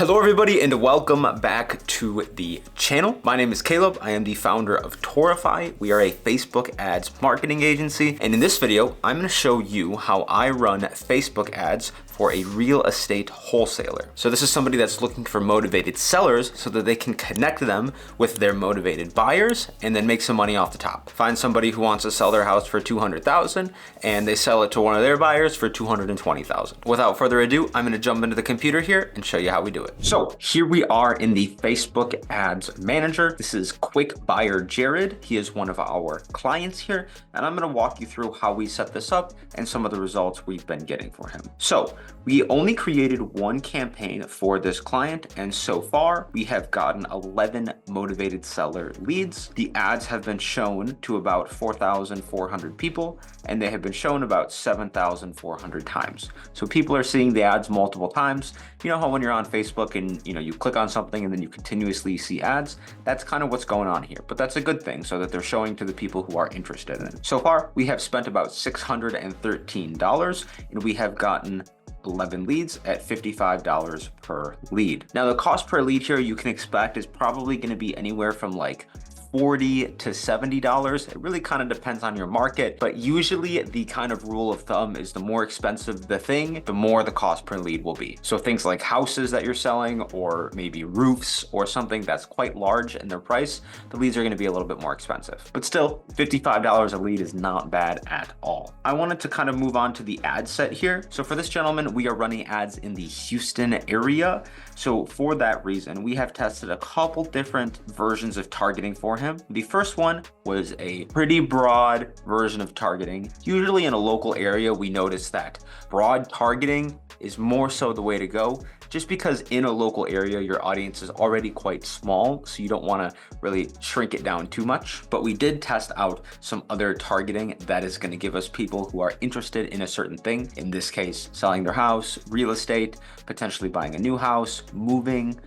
Hello everybody and welcome back to the channel. My name is Caleb. I am the founder of Torify. We are a Facebook ads marketing agency. And in this video, I'm gonna show you how I run Facebook ads for a real estate wholesaler. So this is somebody that's looking for motivated sellers so that they can connect them with their motivated buyers and then make some money off the top. Find somebody who wants to sell their house for $200,000 and they sell it to one of their buyers for $220,000. Without further ado, I'm gonna jump into the computer here and show you how we do it. So here we are in the Facebook ads manager. This is Quick Buyer Jared. He is one of our clients here, and I'm gonna walk you through how we set this up and some of the results we've been getting for him. So we only created one campaign for this client, and so far we have gotten 11 motivated seller leads. The ads have been shown to about 4,400 people, and they have been shown about 7,400 times. So people are seeing the ads multiple times. You know how when you're on Facebook and you click on something and then you continuously see ads? That's kind of what's going on here, but that's a good thing so that they're showing to the people who are interested in it. So far, we have spent about $613 and we have gotten 11 leads at $55 per lead. Now the cost per lead here you can expect is probably going to be anywhere from like $40 to $70. It really kind of depends on your market, but usually the kind of rule of thumb is the more expensive the thing, the more the cost per lead will be. So things like houses that you're selling or maybe roofs or something that's quite large in their price, the leads are going to be a little bit more expensive. But still, $55 a lead is not bad at all. I wanted to kind of move on to the ad set here. So for this gentleman, we are running ads in the Houston area. So for that reason, we have tested a couple different versions of targeting for him. The first one was a pretty broad version of targeting. Usually in a local area, we notice that broad targeting is more so the way to go, just because in a local area, your audience is already quite small, so you don't want to really shrink it down too much. But we did test out some other targeting that is going to give us people who are interested in a certain thing. In this case, selling their house, real estate, potentially buying a new house, moving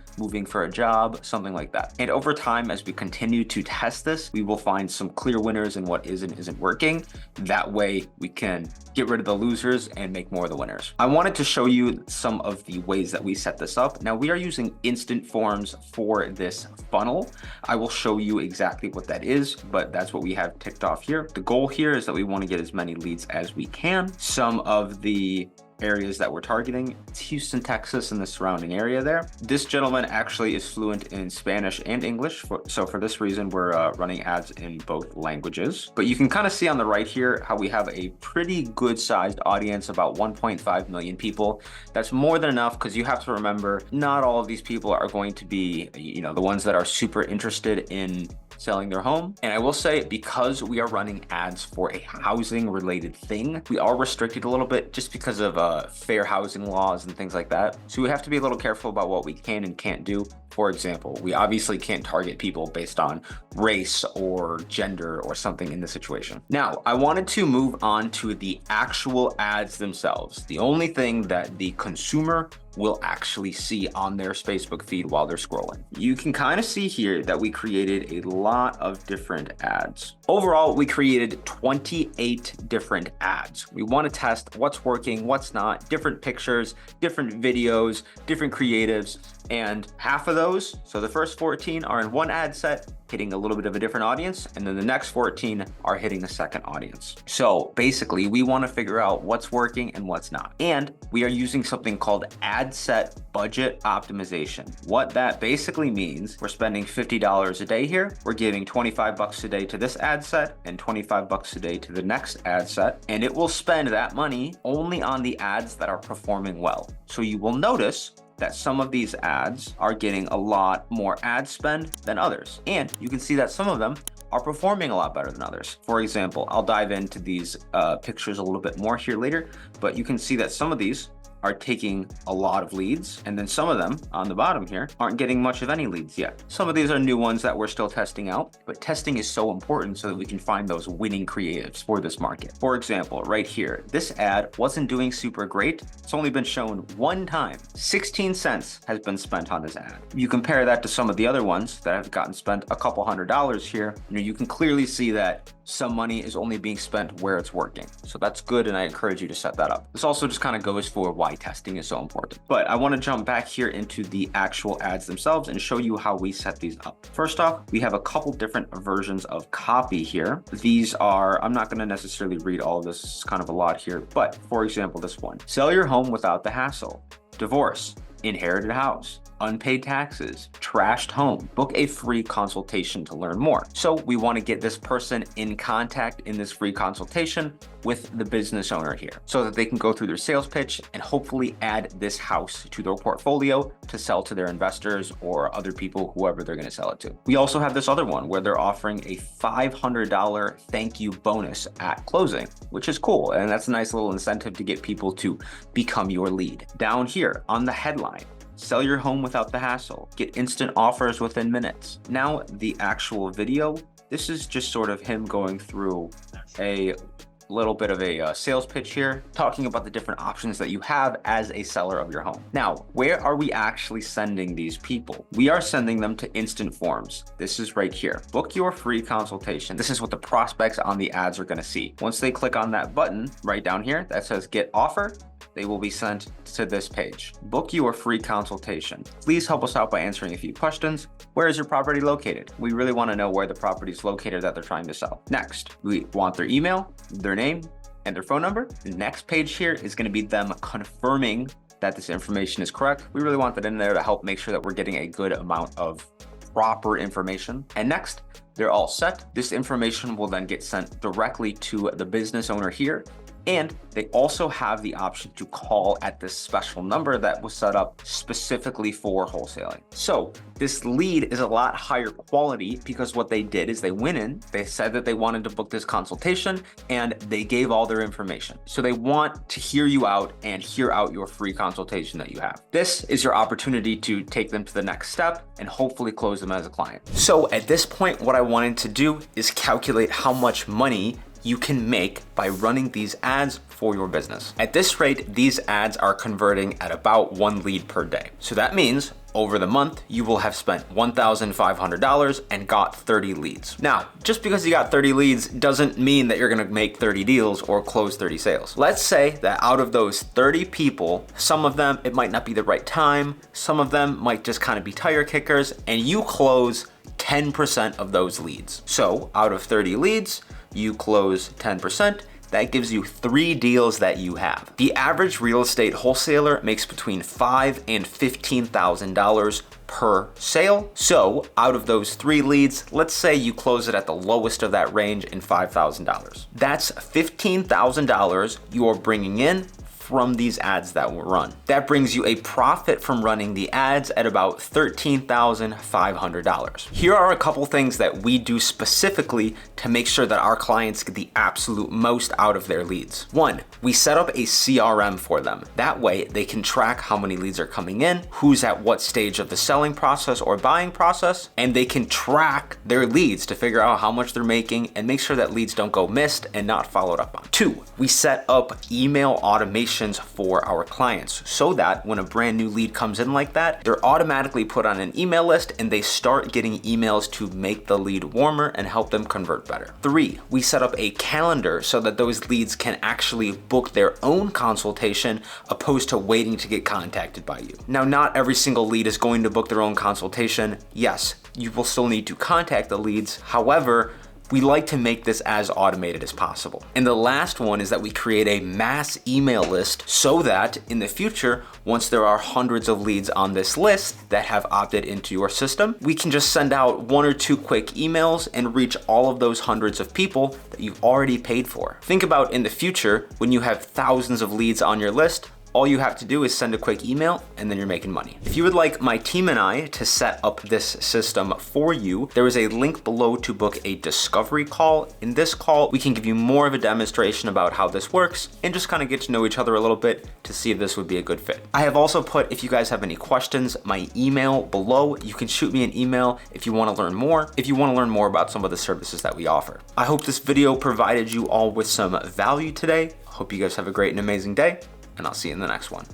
for a job, something like that. And over time, as we continue to test this, we will find some clear winners in what is and isn't working. That way we can get rid of the losers and make more of the winners. I wanted to show you some of the ways that we set this up. Now we are using instant forms for this funnel. I will show you exactly what that is, but that's what we have ticked off here. The goal here is that we want to get as many leads as we can. Some of the areas that we're targeting, it's Houston, Texas, and the surrounding area there. This gentleman actually is fluent in Spanish and English, so for this reason, we're running ads in both languages. But you can kind of see on the right here how we have a pretty good sized audience, about 1.5 million people. That's more than enough because you have to remember, not all of these people are going to be, the ones that are super interested in selling their home. And I will say, because we are running ads for a housing related thing, we are restricted a little bit just because of fair housing laws and things like that. So we have to be a little careful about what we can and can't do. For example, we obviously can't target people based on race or gender or something in the situation. Now, I wanted to move on to the actual ads themselves. The only thing that the consumer will actually see on their Facebook feed while they're scrolling. You can kind of see here that we created a lot of different ads. Overall, we created 28 different ads. We want to test what's working, what's not, different pictures, different videos, different creatives, and half of those, so the first 14 are in one ad set, hitting a little bit of a different audience, and then the next 14 are hitting a second audience. So basically, we want to figure out what's working and what's not. And we are using something called ad set budget optimization. What that basically means, we're spending $50 a day here. We're giving 25 bucks a day to this ad set and 25 bucks a day to the next ad set. And it will spend that money only on the ads that are performing well. So you will notice that some of these ads are getting a lot more ad spend than others. And you can see that some of them are performing a lot better than others. For example, I'll dive into these pictures a little bit more here later, but you can see that some of these are taking a lot of leads, and then some of them on the bottom here aren't getting much of any leads yet. Some of these are new ones that we're still testing out, but testing is so important so that we can find those winning creatives for this market. For example, right here, this ad wasn't doing super great. It's only been shown one time. 16 cents has been spent on this ad. You compare that to some of the other ones that have gotten spent a couple $100s here, you can clearly see that some money is only being spent where it's working. So that's good, and I encourage you to set that up. This also just kind of goes for why why testing is so important. But I want to jump back here into the actual ads themselves and show you how we set these up. First off, we have a couple different versions of copy here. These are, I'm not going to necessarily read all of this, it's kind of a lot here, but for example, this one: sell your home without the hassle, divorce, inherited house, unpaid taxes, trashed home, book a free consultation to learn more. So we want to get this person in contact in this free consultation with the business owner here so that they can go through their sales pitch and hopefully add this house to their portfolio to sell to their investors or other people, whoever they're going to sell it to. We also have this other one where they're offering a $500 thank you bonus at closing, which is cool. And that's a nice little incentive to get people to become your lead. Down here on the headline: sell your home without the hassle, get instant offers within minutes. Now the actual video, this is just sort of him going through a little bit of a sales pitch here, talking about the different options that you have as a seller of your home. Now, where are we actually sending these people? We are sending them to instant forms. This is right here. Book your free consultation. This is what the prospects on the ads are going to see. Once they click on that button right down here that says get offer, they will be sent to this page. Book your free consultation. Please help us out by answering a few questions. Where is your property located? We really want to know where the property is located that they're trying to sell. Next, we want their email, their name, and their phone number. The next page here is going to be them confirming that this information is correct. We really want that in there to help make sure that we're getting a good amount of proper information. And next, they're all set. This information will then get sent directly to the business owner here. And they also have the option to call at this special number that was set up specifically for wholesaling. So this lead is a lot higher quality because what they did is they went in, they said that they wanted to book this consultation, and they gave all their information. So they want to hear you out and hear out your free consultation that you have. This is your opportunity to take them to the next step and hopefully close them as a client. So at this point, what I wanted to do is calculate how much money you can make by running these ads for your business. At this rate, these ads are converting at about 1 lead per day. So that means over the month, you will have spent $1,500 and got 30 leads. Now, just because you got 30 leads doesn't mean that you're gonna make 30 deals or close 30 sales. Let's say that out of those 30 people, some of them, it might not be the right time. Some of them might just kind of be tire kickers, and you close 10% of those leads. So out of 30 leads, you close 10%, that gives you 3 deals that you have. The average real estate wholesaler makes between $5,000 and $15,000 per sale. So out of those 3 leads, let's say you close it at the lowest of that range in $5,000. That's $15,000 you are bringing in from these ads that were run. That brings you a profit from running the ads at about $13,500. Here are a couple things that we do specifically to make sure that our clients get the absolute most out of their leads. 1, we set up a CRM for them. That way they can track how many leads are coming in, who's at what stage of the selling process or buying process, and they can track their leads to figure out how much they're making and make sure that leads don't go missed and not followed up on. 2, we set up email automation for our clients so that when a brand new lead comes in like that, they're automatically put on an email list and they start getting emails to make the lead warmer and help them convert better. 3, we set up a calendar so that those leads can actually book their own consultation opposed to waiting to get contacted by you. Now, not every single lead is going to book their own consultation. Yes, you will still need to contact the leads. However, we like to make this as automated as possible. And the last one is that we create a mass email list so that in the future, once there are hundreds of leads on this list that have opted into your system, we can just send out 1 or 2 quick emails and reach all of those hundreds of people that you've already paid for. Think about in the future, when you have thousands of leads on your list, all you have to do is send a quick email and then you're making money. If you would like my team and I to set up this system for you, there is a link below to book a discovery call. In this call, we can give you more of a demonstration about how this works and just kind of get to know each other a little bit to see if this would be a good fit. I have also put, if you guys have any questions, my email below. You can shoot me an email if you want to learn more, about some of the services that we offer. I hope this video provided you all with some value today. Hope you guys have a great and amazing day, and I'll see you in the next one.